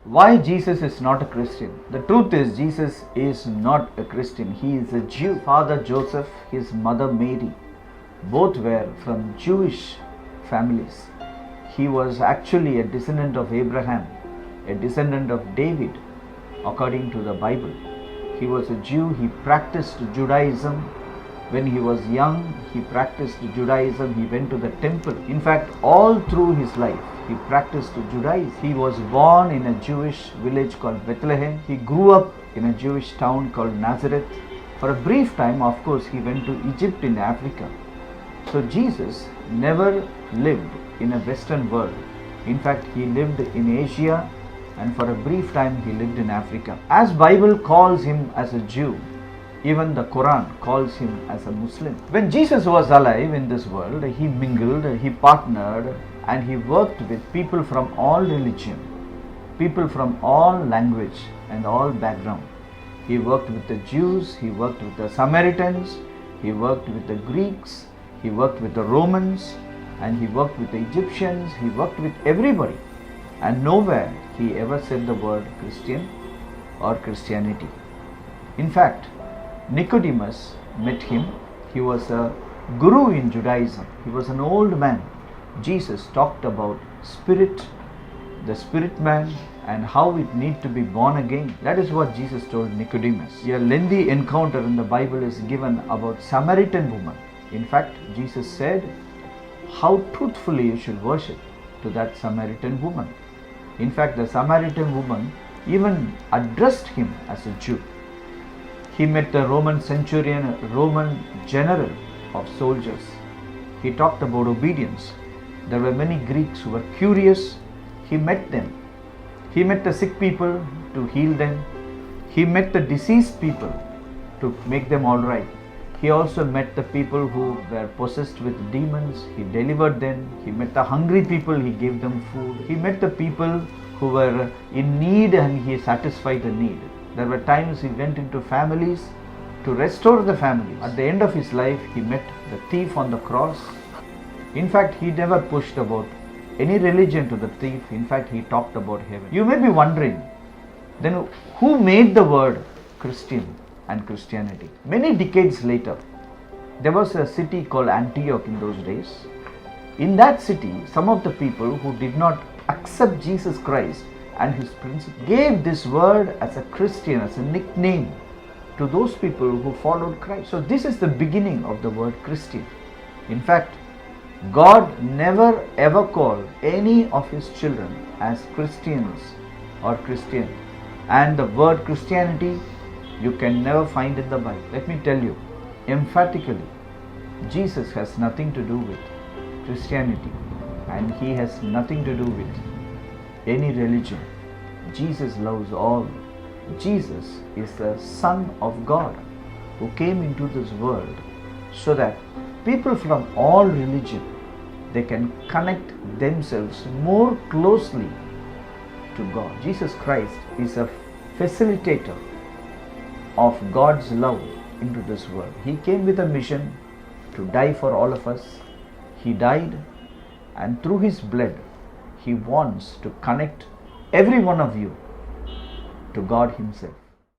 Why Jesus is not a Christian? The truth is, Jesus is not a Christian. He is a Jew. Father Joseph, his mother Mary, both were from Jewish families. He was actually a descendant of Abraham, a descendant of David, according to the Bible. He was a Jew. He practiced Judaism. When he was young, he practiced Judaism. He went to the temple. In fact, all through his life, he practiced Judaism. He was born in a Jewish village called Bethlehem. He grew up in a Jewish town called Nazareth. For a brief time, of course, he went to Egypt in Africa. So Jesus never lived in a Western world. In fact, he lived in Asia, and for a brief time he lived in Africa. As Bible calls him as a Jew, even the Quran calls him as a Muslim. When Jesus was alive in this world, he mingled, he partnered, and he worked with people from all religion, people from all language and all background. He worked with the Jews, he worked with the Samaritans, he worked with the Greeks, he worked with the Romans, and he worked with the Egyptians. He worked with everybody, and nowhere he ever said the word Christian or Christianity. In fact, Nicodemus met him. He was a guru in Judaism. He was an old man. Jesus talked about spirit, the spirit man, and how it needs to be born again. That is what Jesus told Nicodemus. A lengthy encounter in the Bible is given about Samaritan woman. In fact, Jesus said how truthfully you should worship to that Samaritan woman. In fact, the Samaritan woman even addressed him as a Jew. He met the Roman centurion, a Roman general of soldiers. He talked about obedience. There were many Greeks who were curious. He met them. He met the sick people to heal them. He met the diseased people to make them all right. He also met the people who were possessed with demons. He delivered them. He met the hungry people. He gave them food. He met the people who were in need, and he satisfied the need. There were times he went into families to restore the families. At the end of his life, he met the thief on the cross. In fact, he never pushed about any religion to the thief. In fact, he talked about heaven. You may be wondering, then who made the word Christian and Christianity? Many decades later, there was a city called Antioch in those days. In that city, some of the people who did not accept Jesus Christ and his principles gave this word as a Christian, as a nickname to those people who followed Christ. So this is the beginning of the word Christian. In fact, God never ever called any of his children as Christians or Christian. And the word Christianity you can never find in the Bible. Let me tell you emphatically, Jesus has nothing to do with Christianity, and he has nothing to do with any religion. Jesus loves all. Jesus is the Son of God who came into this world so that people from all religion, they can connect themselves more closely to God. Jesus Christ is a facilitator of God's love into this world. He came with a mission to die for all of us. He died, and through his blood, he wants to connect every one of you to God himself.